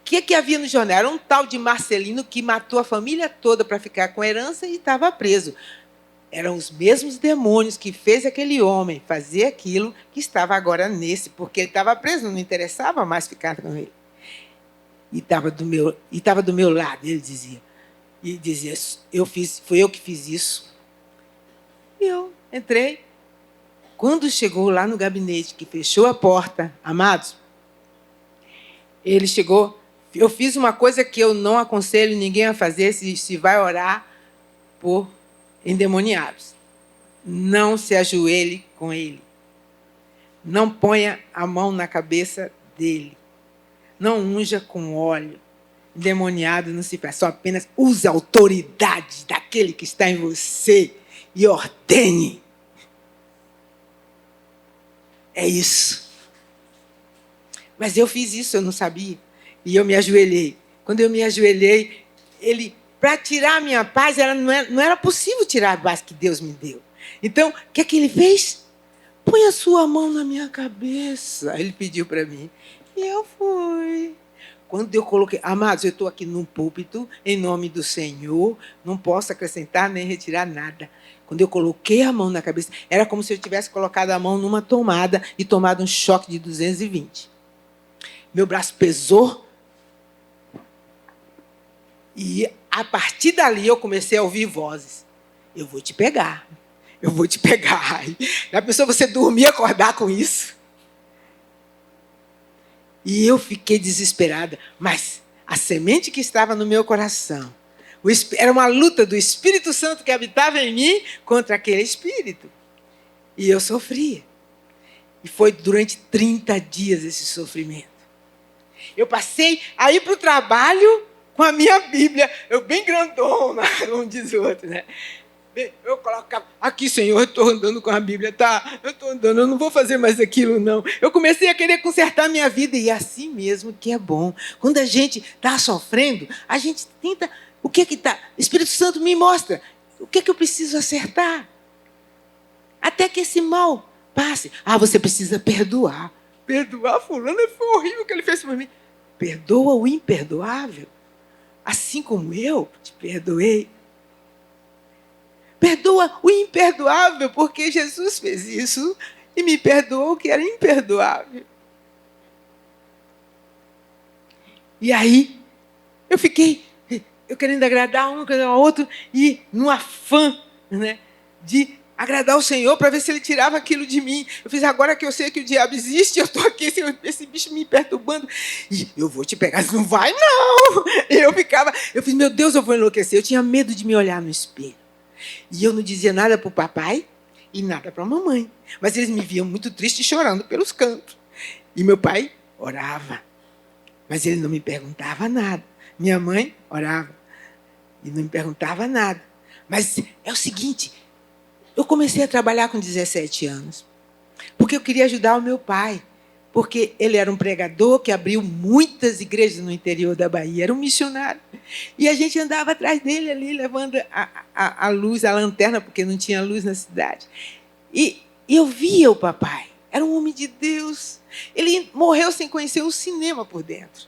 o que havia no jornal? Era um tal de Marcelino que matou a família toda para ficar com a herança e estava preso. Eram os mesmos demônios que fez aquele homem fazer aquilo que estava agora nesse, porque ele estava preso, não interessava mais ficar com ele. E estava do meu lado, ele dizia. E dizia, fui eu que fiz isso. E eu entrei. Quando chegou lá no gabinete, que fechou a porta, amados, ele chegou, eu fiz uma coisa que eu não aconselho ninguém a fazer, se vai orar por endemoniados. Não se ajoelhe com ele. Não ponha a mão na cabeça dele. Não unja com óleo. Endemoniado não se faz, só apenas use a autoridade daquele que está em você e ordene. É isso. Mas eu fiz isso, eu não sabia. E eu me ajoelhei. Quando eu me ajoelhei, para tirar a minha paz, não era possível tirar a paz que Deus me deu. Então, o que é que ele fez? Põe a sua mão na minha cabeça. Ele pediu para mim. E eu fui. Quando eu coloquei... Amados, eu estou aqui num púlpito, em nome do Senhor, não posso acrescentar nem retirar nada. Quando eu coloquei a mão na cabeça, era como se eu tivesse colocado a mão numa tomada e tomado um choque de 220. Meu braço pesou. E, a partir dali, eu comecei a ouvir vozes. Eu vou te pegar. Eu vou te pegar. Já pensou você dormir e acordar com isso? E eu fiquei desesperada. Mas a semente que estava no meu coração era uma luta do Espírito Santo que habitava em mim contra aquele espírito. E eu sofria. E foi durante 30 dias esse sofrimento. Eu passei a ir para o trabalho com a minha Bíblia, eu bem grandona, como diz o outro, né? Eu colocava, aqui, Senhor, eu estou andando com a Bíblia, tá? Eu estou andando, eu não vou fazer mais aquilo, não. Eu comecei a querer consertar a minha vida, e é assim mesmo que é bom. Quando a gente está sofrendo, a gente tenta, o que está? O Espírito Santo me mostra, o que eu preciso acertar? Até que esse mal passe. Ah, você precisa perdoar. Perdoar fulano, foi horrível o que ele fez por mim. Perdoa o imperdoável. Assim como eu te perdoei. Perdoa o imperdoável, porque Jesus fez isso e me perdoou o que era imperdoável. E aí, eu fiquei querendo agradar um, agradar outro, e no afã, né, de agradar o Senhor para ver se Ele tirava aquilo de mim. Eu fiz, agora que eu sei que o diabo existe, eu estou aqui, esse bicho me perturbando, e eu vou te pegar. Não vai, não! Eu fiz, meu Deus, eu vou enlouquecer. Eu tinha medo de me olhar no espelho. E eu não dizia nada para o papai e nada para a mamãe. Mas eles me viam muito triste, chorando pelos cantos. E meu pai orava, mas ele não me perguntava nada. Minha mãe orava e não me perguntava nada. Mas é o seguinte, eu comecei a trabalhar com 17 anos, porque eu queria ajudar o meu pai, porque ele era um pregador que abriu muitas igrejas no interior da Bahia, era um missionário. E a gente andava atrás dele ali, levando a luz, a lanterna, porque não tinha luz na cidade. E eu via o papai, era um homem de Deus. Ele morreu sem conhecer o cinema por dentro.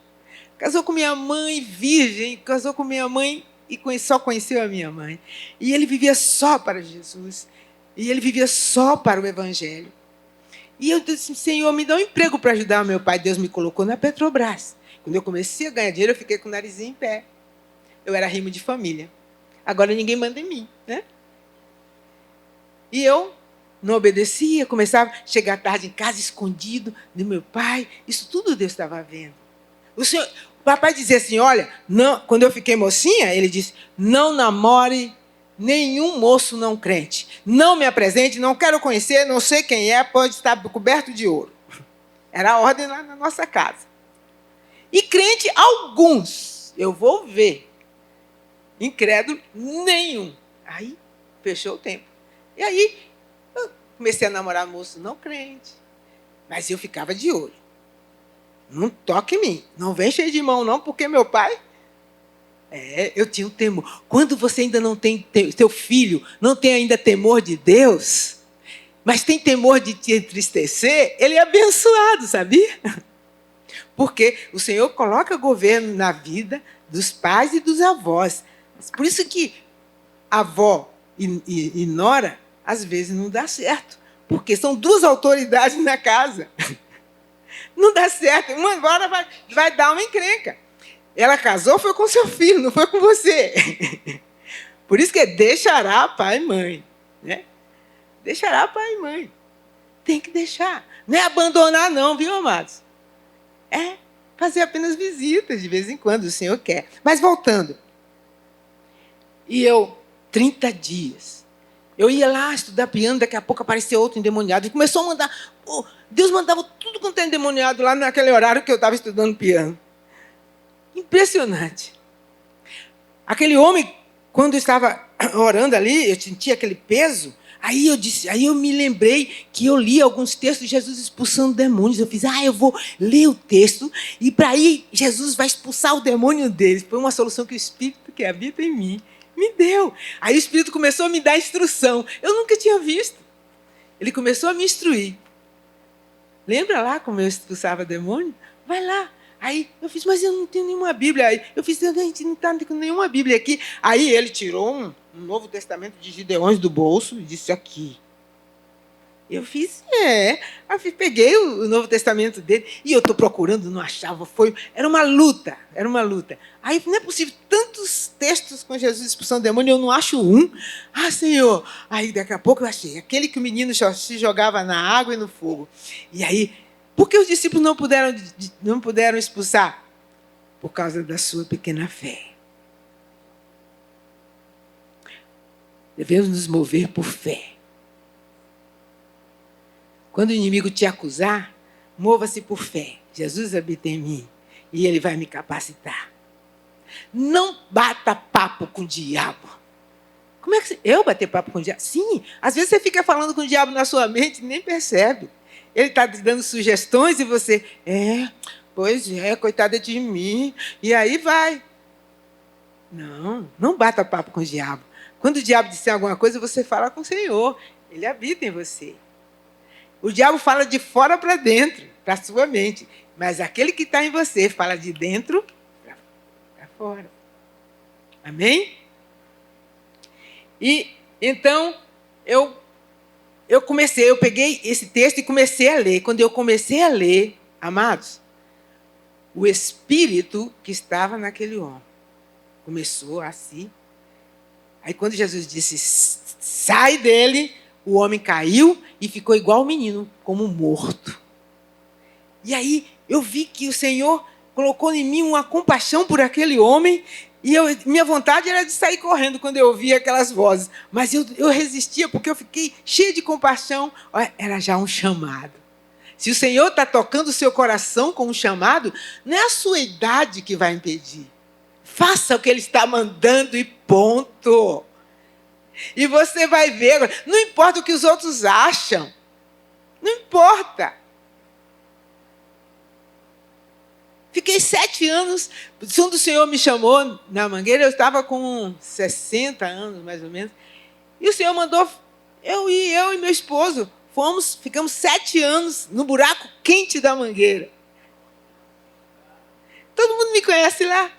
Casou com minha mãe, virgem, casou com minha mãe e só conheceu a minha mãe. E ele vivia só para Jesus. E ele vivia só para o Evangelho. E eu disse, Senhor, me dá um emprego para ajudar o meu pai. Deus me colocou na Petrobras. Quando eu comecei a ganhar dinheiro, eu fiquei com o narizinho em pé. Eu era rimo de família. Agora ninguém manda em mim, né? E eu não obedecia, começava a chegar tarde em casa, escondido do meu pai. Isso tudo Deus estava vendo. O papai dizia assim, olha, não, quando eu fiquei mocinha, ele disse, não namore nenhum moço não crente. Não me apresente, não quero conhecer, não sei quem é, pode estar coberto de ouro. Era a ordem lá na nossa casa. E crente, alguns, eu vou ver. Incrédulo, nenhum. Aí, fechou o tempo. E aí, eu comecei a namorar moço não crente. Mas eu ficava de olho. Não toque em mim. Não vem cheio de mão, não, porque meu pai... eu tinha um temor. Quando você ainda não tem... Seu filho não tem ainda temor de Deus, mas tem temor de te entristecer, ele é abençoado, sabia? Porque o Senhor coloca governo na vida dos pais e dos avós. Por isso que avó e nora, às vezes, não dá certo. Porque são duas autoridades na casa. Não dá certo. Uma agora vai dar uma encrenca. Ela casou, foi com seu filho, não foi com você. Por isso que deixará pai e mãe. Né? Deixará pai e mãe. Tem que deixar. Não é abandonar, não, viu, amados? É fazer apenas visitas de vez em quando, o Senhor quer. Mas voltando. E eu, 30 dias. Eu ia lá estudar piano, daqui a pouco apareceu outro endemoniado. E começou a mandar... Deus mandava tudo quanto é endemoniado lá naquele horário que eu estava estudando piano. Impressionante. Aquele homem, quando eu estava orando ali, eu sentia aquele peso. Aí eu me lembrei que eu li alguns textos de Jesus expulsando demônios. Eu fiz, eu vou ler o texto e para aí Jesus vai expulsar o demônio deles. Foi uma solução que o Espírito que habita em mim me deu. Aí o Espírito começou a me dar instrução. Eu nunca tinha visto. Ele começou a me instruir. Lembra lá como eu expulsava demônio? Vai lá. Aí eu fiz, mas eu não tenho nenhuma Bíblia. Aí eu fiz, a gente não está com nenhuma Bíblia aqui. Aí ele tirou um Novo Testamento de Gideões do bolso e disse aqui. Eu fiz, Aí peguei o Novo Testamento dele e eu estou procurando, não achava. Era uma luta. Aí não é possível, tantos textos com Jesus expulsando demônio, eu não acho um. Senhor. Aí daqui a pouco eu achei, aquele que o menino se jogava na água e no fogo. E aí, por que os discípulos não puderam expulsar? Por causa da sua pequena fé. Devemos nos mover por fé. Quando o inimigo te acusar, mova-se por fé. Jesus habita em mim e ele vai me capacitar. Não bata papo com o diabo. Como é que eu bater papo com o diabo? Sim, às vezes você fica falando com o diabo na sua mente e nem percebe. Ele está te dando sugestões e você, coitada de mim. E aí vai. Não bata papo com o diabo. Quando o diabo disser alguma coisa, você fala com o Senhor. Ele habita em você. O diabo fala de fora para dentro, para a sua mente. Mas aquele que está em você fala de dentro para fora. Amém? E então, eu peguei esse texto e comecei a ler. Quando eu comecei a ler, amados, o espírito que estava naquele homem começou assim. Aí quando Jesus disse, sai dele, o homem caiu e ficou igual o menino, como morto. E aí eu vi que o Senhor colocou em mim uma compaixão por aquele homem e minha vontade era de sair correndo quando eu ouvia aquelas vozes. Mas eu resistia porque eu fiquei cheia de compaixão. Era já um chamado. Se o Senhor está tocando o seu coração com um chamado, não é a sua idade que vai impedir. Faça o que Ele está mandando e ponto. E você vai ver. Não importa o que os outros acham. Não importa. Fiquei 7 anos. Quando o Senhor me chamou na Mangueira, eu estava com 60 anos, mais ou menos. E o Senhor mandou, eu e meu esposo, ficamos 7 anos no buraco quente da Mangueira. Todo mundo me conhece lá.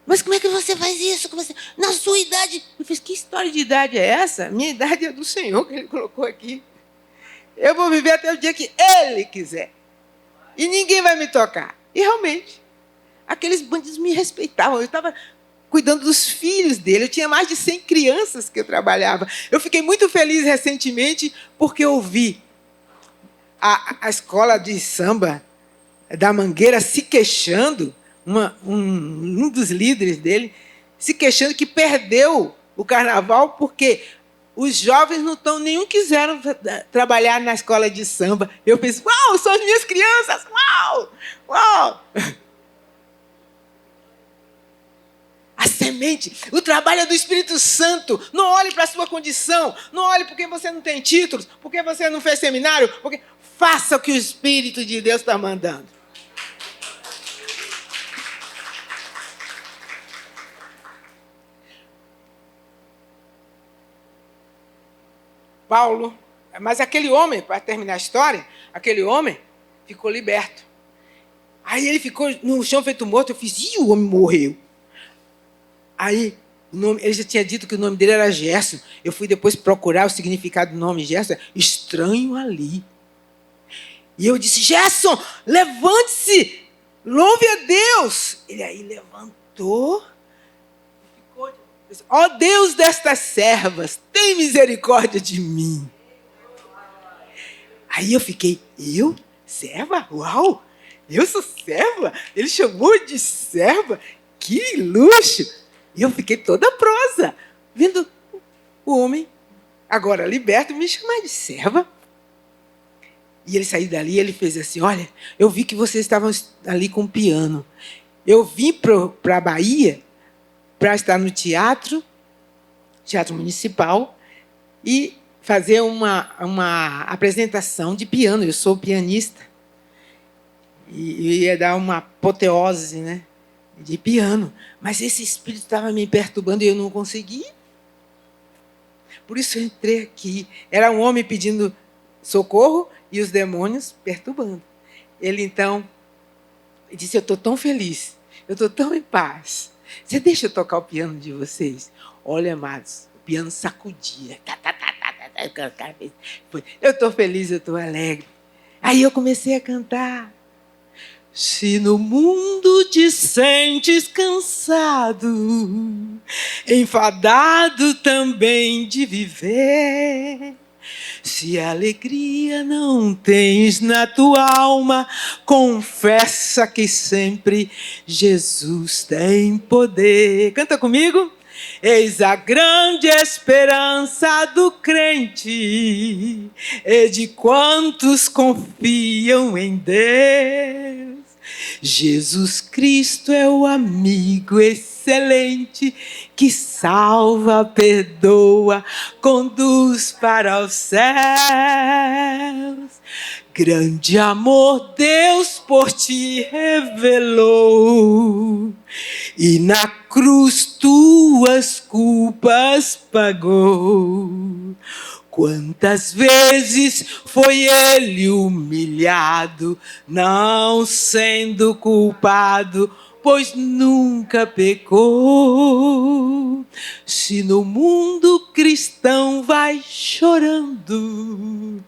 Mas como é que você faz isso? Na sua idade. Eu fiz, que história de idade é essa? Minha idade é do Senhor que Ele colocou aqui. Eu vou viver até o dia que Ele quiser. E ninguém vai me tocar. E realmente, aqueles bandidos me respeitavam. Eu estava cuidando dos filhos dele. Eu tinha mais de 100 crianças que eu trabalhava. Eu fiquei muito feliz recentemente porque eu vi a escola de samba da Mangueira se queixando, um dos líderes dele, se queixando que perdeu o carnaval porque os jovens nenhum quiseram trabalhar na escola de samba. Eu pensei, uau, são as minhas crianças, uau, uau. A semente, o trabalho é do Espírito Santo. Não olhe para a sua condição, não olhe porque você não tem títulos, porque você não fez seminário, porque faça o que o Espírito de Deus está mandando. Paulo, mas aquele homem, para terminar a história, aquele homem ficou liberto. Aí ele ficou no chão feito morto. Eu fiz, o homem morreu. Aí ele já tinha dito que o nome dele era Gerson. Eu fui depois procurar o significado do nome Gerson. Estranho ali. E eu disse, Gerson, levante-se, louve a Deus. Ele aí levantou. Ó Deus destas servas, tem misericórdia de mim. Aí eu fiquei, serva? Uau, eu sou serva? Ele chamou de serva? Que luxo! E eu fiquei toda prosa, vendo o homem, agora liberto, me chamar de serva. E ele saiu dali e ele fez assim, olha, eu vi que vocês estavam ali com o piano. Eu vim para a Bahia para estar no Teatro Municipal, e fazer uma apresentação de piano. Eu sou pianista. E ia dar uma apoteose, né, de piano. Mas esse espírito estava me perturbando e eu não consegui. Por isso eu entrei aqui. Era um homem pedindo socorro e os demônios perturbando. Ele, então, disse, eu estou tão feliz, eu estou tão em paz. Você deixa eu tocar o piano de vocês? Olha, amados, o piano sacudia. Eu estou feliz, eu estou alegre. Aí eu comecei a cantar. Se no mundo te sentes cansado, enfadado também de viver, se alegria não tens na tua alma, confessa que sempre Jesus tem poder. Canta comigo. Eis a grande esperança do crente e de quantos confiam em Deus. Jesus Cristo é o amigo excelente que salva, perdoa, conduz para os céus. Grande amor Deus por ti revelou, e na cruz tuas culpas pagou. Quantas vezes foi ele humilhado, não sendo culpado, pois nunca pecou. Se no mundo cristão vai chorando,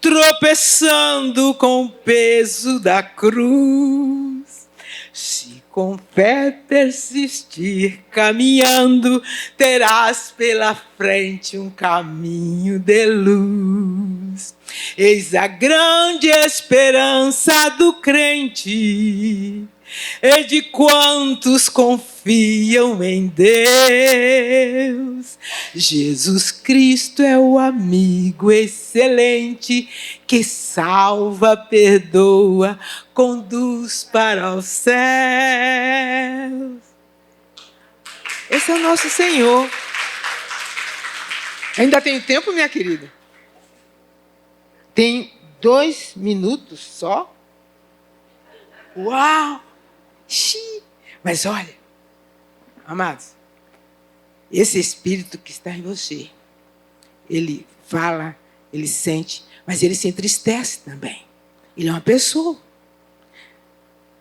tropeçando com o peso da cruz, se com fé persistir caminhando, terás pela frente um caminho de luz. Eis a grande esperança do crente e de quantos confiam em Deus. Jesus Cristo é o amigo excelente que salva, perdoa, conduz para os céus. Esse é o nosso Senhor. Ainda tenho tempo, minha querida? Tem 2 minutos só? Uau! Mas olha, amados, esse espírito que está em você, ele fala, ele sente, mas ele se entristece também. Ele é uma pessoa.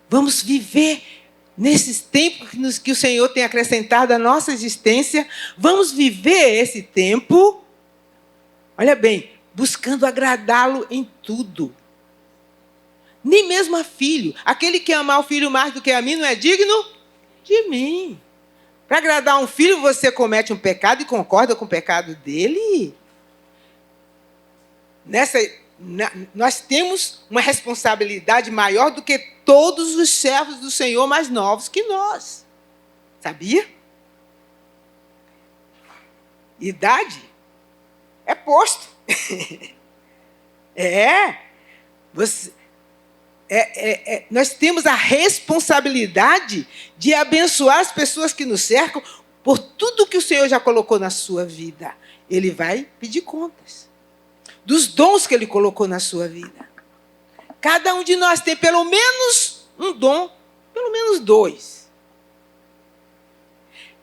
Vamos viver nesses tempos que o Senhor tem acrescentado à nossa existência. Vamos viver esse tempo, olha bem, buscando agradá-lo em tudo. Nem mesmo a filho. Aquele que amar o filho mais do que a mim não é digno de mim. Para agradar um filho, você comete um pecado e concorda com o pecado dele. Nós temos uma responsabilidade maior do que todos os servos do Senhor mais novos que nós. Sabia? Idade é posto. Nós temos a responsabilidade de abençoar as pessoas que nos cercam por tudo que o Senhor já colocou na sua vida. Ele vai pedir contas dos dons que Ele colocou na sua vida. Cada um de nós tem pelo menos um dom, pelo menos 2.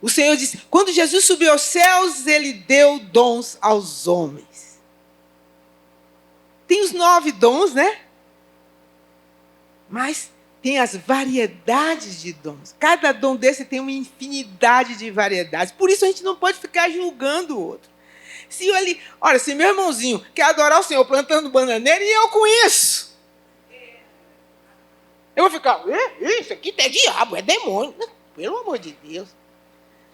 O Senhor disse, quando Jesus subiu aos céus, Ele deu dons aos homens. Tem os 9 dons, né? Mas tem as variedades de dons. Cada dom desse tem uma infinidade de variedades. Por isso a gente não pode ficar julgando o outro. Se meu irmãozinho quer adorar o Senhor plantando bananeira, e eu com isso? Eu vou ficar, isso aqui é diabo, é demônio. Não, pelo amor de Deus.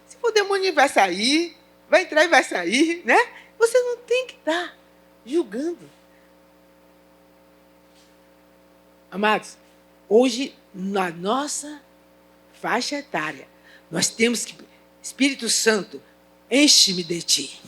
Se for demônio, ele vai sair, vai entrar e vai sair, né? Você não tem que estar julgando. Amados, hoje, na nossa faixa etária, nós temos que... Espírito Santo, enche-me de ti.